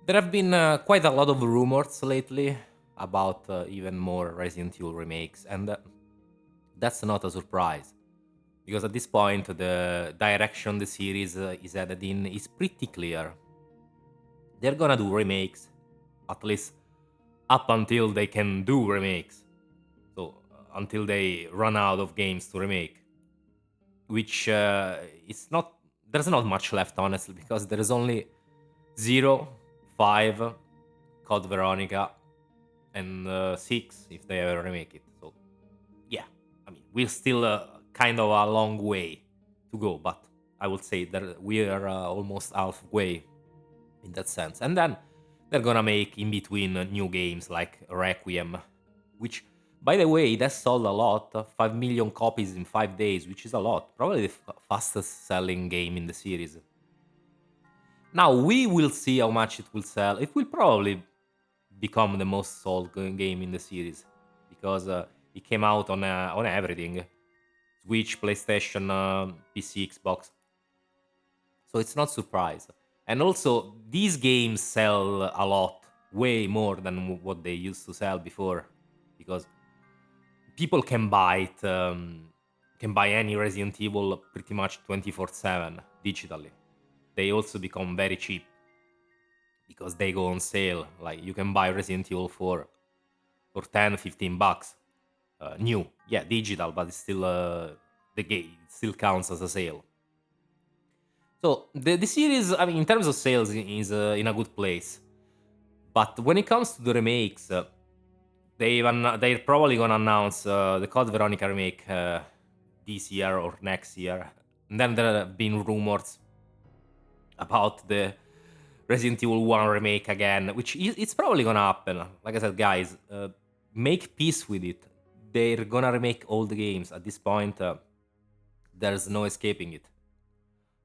There have been quite a lot of rumors lately about even more Resident Evil remakes, and that's not a surprise because at this point the direction the series is headed in is pretty clear. They're gonna do remakes, at least up until they can do remakes. So until they run out of games to remake, which it's not. There's not much left, honestly, because there is only zero, five, Code Veronica, and six if they ever remake it. So yeah, I mean we're still kind of a long way to go, but I would say that we are almost halfway in that sense. And then they're gonna make in between new games like Requiem, which by the way that sold a lot, 5 million copies in 5 days, which is a lot, probably the fastest selling game in the series. Now we will see how much it will sell. It will probably become the most sold game in the series because it came out on everything: Switch, PlayStation, PC, Xbox. So it's not surprise. And also, these games sell a lot, way more than what they used to sell before, because people can buy it, can buy any Resident Evil pretty much 24/7 digitally. They also become very cheap because they go on sale. Like you can buy Resident Evil 4 for 10, 15 bucks. New, yeah, digital, but it's still the game. It still counts as a sale. So the series, I mean, in terms of sales, is in a good place. But when it comes to the remakes, they're probably gonna announce the Code Veronica remake this year or next year. And then there have been rumors about the Resident Evil 1 remake again, which it's probably gonna happen. Like I said, guys, make peace with it. They're gonna remake all the games. At this point, there's no escaping it.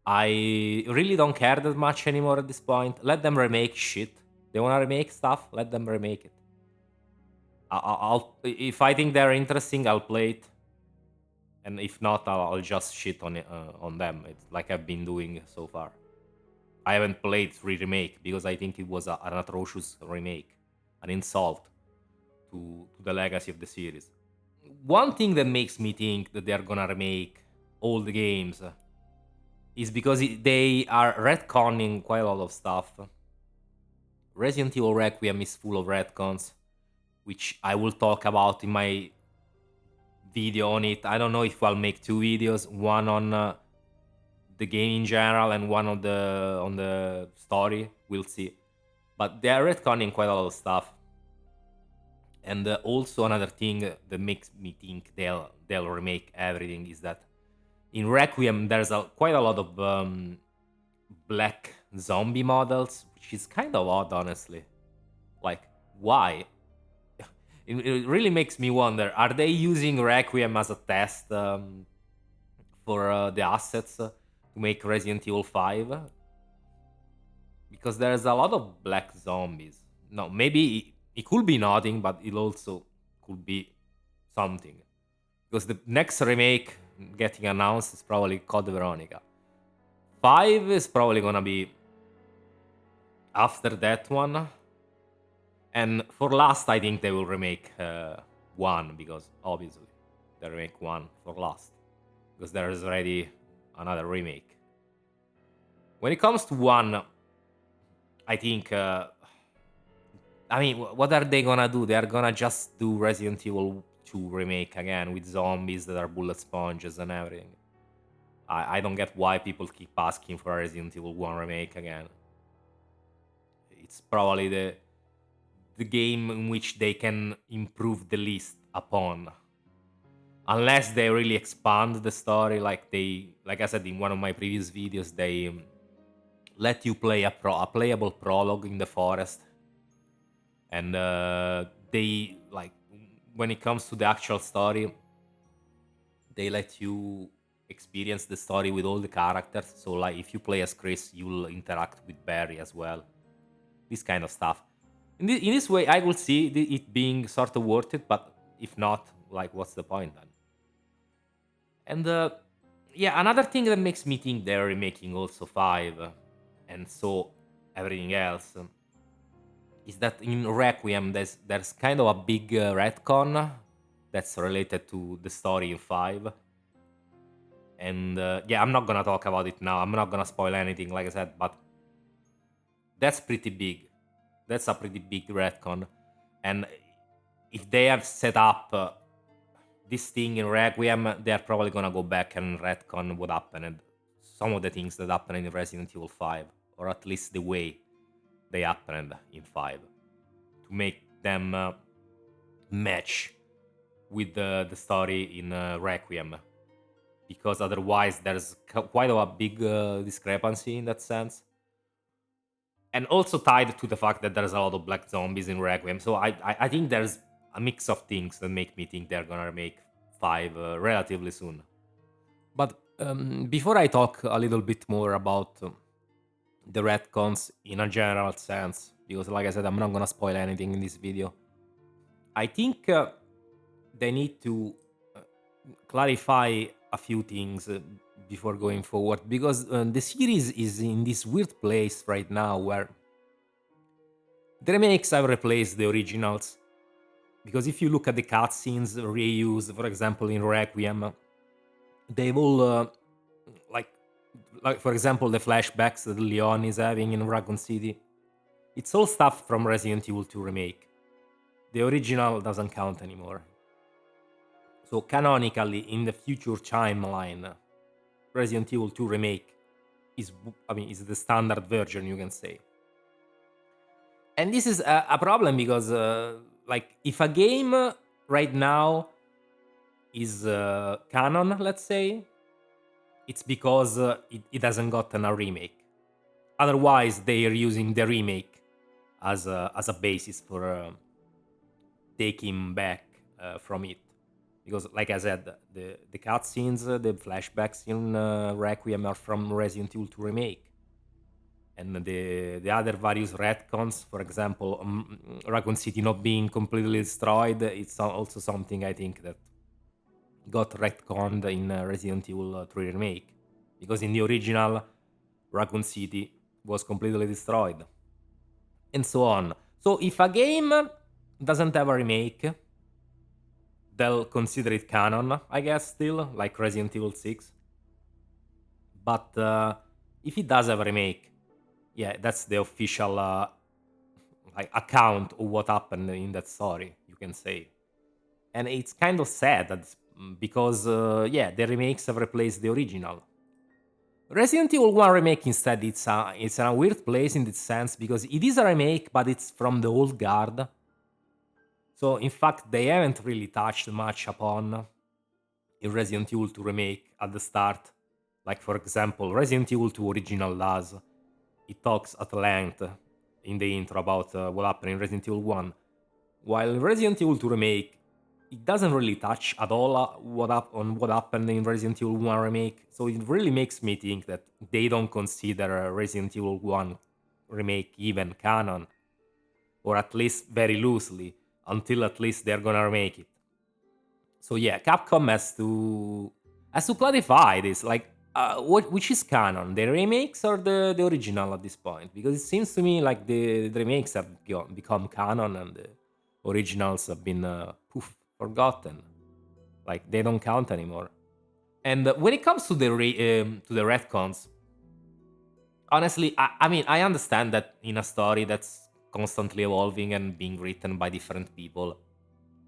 I really don't care that much anymore at this point. Let them remake shit. They wanna remake stuff, let them remake it. I'll if I think they're interesting, I'll play it, and if not, I'll just shit on it, on them. It's like I've been doing so far. I haven't played remake because I think it was an atrocious remake, an insult to the legacy of the series. One thing that makes me think that they're gonna remake all the games is because they are retconning quite a lot of stuff. Resident Evil Requiem is full of retcons, which I will talk about in my video on it. I don't know if I'll make two videos, one on the game in general and one on the story. We'll see. But they are retconning quite a lot of stuff. And also another thing that makes me think they'll remake everything is that in Requiem there's quite a lot of black zombie models, which is kind of odd, honestly. Like, why? It really makes me wonder: are they using Requiem as a test for the assets to make Resident Evil 5? Because there's a lot of black zombies. No, maybe it could be nothing, but it also could be something. Because the next remake getting announced is probably Code Veronica. 5 is probably gonna be after that one. And for last, I think they will remake 1, because obviously they remake 1 for last. Because there is already another remake. When it comes to 1, I think I mean, what are they gonna do? They are gonna just do Resident Evil 2 remake again with zombies that are bullet sponges and everything. I don't get why people keep asking for a Resident Evil 1 remake again. It's probably the game in which they can improve the least upon. Unless they really expand the story, like I said in one of my previous videos, they let you play a playable prologue in the forest, and they like when it comes to the actual story, they let you experience the story with all the characters. So like if you play as Chris, you'll interact with Barry as well. This kind of stuff. In this way, I will see it being sort of worth it. But if not, like, what's the point then? And yeah, another thing that makes me think they're remaking also 5, and so everything else. is that in Requiem there's kind of a big retcon that's related to the story in 5. And yeah, I'm not gonna talk about it now. I'm not gonna spoil anything, like I said, but that's pretty big. That's a pretty big retcon. And if they have set up this thing in Requiem, they're probably gonna go back and retcon what happened, and some of the things that happened in Resident Evil 5, or at least the way they happened in 5, to make them match with the story in Requiem, because otherwise there's quite a big discrepancy in that sense. And also tied to the fact that there's a lot of black zombies in Requiem. So I think there's a mix of things that make me think they're gonna make 5 relatively soon. But before I talk a little bit more about the retcons in a general sense, because like I said, I'm not gonna spoil anything in this video, I think they need to uh, clarify a few things before going forward, because the series is in this weird place right now where the remakes have replaced the originals. Because if you look at the cutscenes reused, for example, in Requiem, they've all like for example the flashbacks that Leon is having in Raccoon City. It's all stuff from Resident Evil 2 remake. The original doesn't count anymore. So canonically, in the future timeline, Resident Evil 2 remake is the standard version, you can say. And this is a problem because like if a game right now is canon, let's say, it's because it hasn't gotten a remake. Otherwise, they are using the remake as a basis for taking back from it. Because, like I said, the cutscenes, the flashbacks in Requiem are from Resident Evil 2 remake, and the other various retcons, for example, Raccoon City not being completely destroyed, it's also something I think that got retconned in Resident Evil 3 remake, because in the original Raccoon City was completely destroyed, and so on. So if a game doesn't have a remake, they'll consider it canon, I guess, still, like Resident Evil 6. But if it does have a remake, yeah, that's the official like account of what happened in that story, you can say. And it's kind of sad because yeah, the remakes have replaced the original. Resident Evil 1 remake instead, it's in a weird place in this sense because it is a remake, but it's from the old guard. So in fact, they haven't really touched much upon in Resident Evil 2 remake at the start. Like for example, Resident Evil 2 original does. It talks at length in the intro about what happened in Resident Evil 1. While in Resident Evil 2 remake, it doesn't really touch at all on what happened in Resident Evil 1 remake. So it really makes me think that they don't consider Resident Evil 1 remake even canon, or at least very loosely, until at least they're gonna remake it. So yeah, Capcom has to clarify this. Like, which is canon, the remakes or the original at this point? Because it seems to me like the remakes have become canon and the originals have been forgotten. Like they don't count anymore. And when it comes to the retcons, honestly, I mean I understand that in a story that's constantly evolving and being written by different people,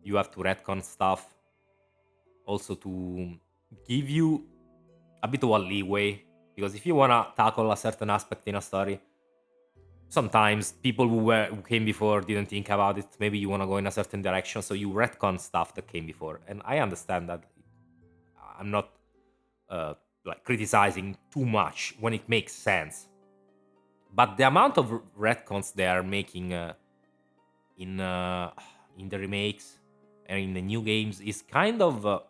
you have to retcon stuff also to give you a bit of a leeway, because if you want to tackle a certain aspect in a story, sometimes people who came before didn't think about it. Maybe you want to go in a certain direction, so you retcon stuff that came before, and I understand that. I'm not uh, like criticizing too much when it makes sense, but the amount of retcons they are making in uh, in the remakes and in the new games is kind of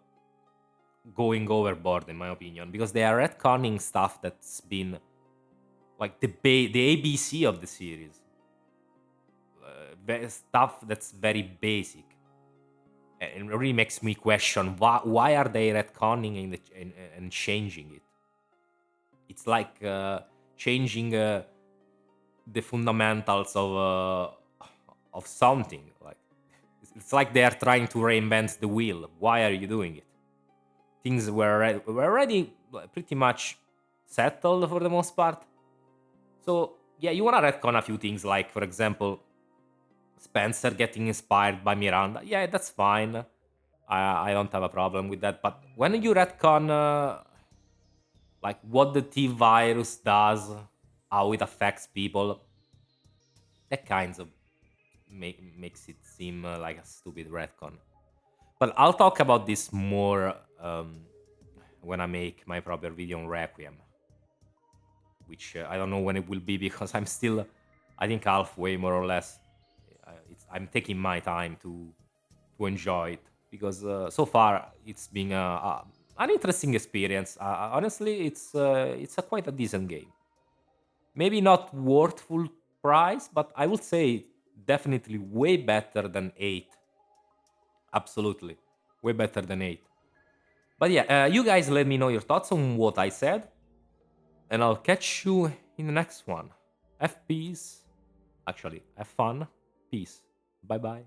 going overboard, in my opinion, because they are retconning stuff that's been like the ABC of the series, stuff that's very basic, and it really makes me question why are they retconning and changing it. It's like changing the fundamentals of of something. Like it's like they are trying to reinvent the wheel. Why are you doing it? Things were already pretty much settled for the most part. So yeah, you wanna retcon a few things, like for example, Spencer getting inspired by Miranda. Yeah, that's fine. I don't have a problem with that. But when you retcon like what the T virus does, how it affects people, that kinds of makes it seem like a stupid retcon. But I'll talk about this more when I make my proper video on Requiem, which I don't know when it will be because I'm still, I think, halfway more or less. I'm taking my time to enjoy it because so far it's been an interesting experience. Honestly, it's a quite a decent game. Maybe not worth full price, but I would say definitely way better than 8. Absolutely, way better than 8. But yeah, you guys let me know your thoughts on what I said, and I'll catch you in the next one. Have peace. Actually, have fun. Peace. Bye bye.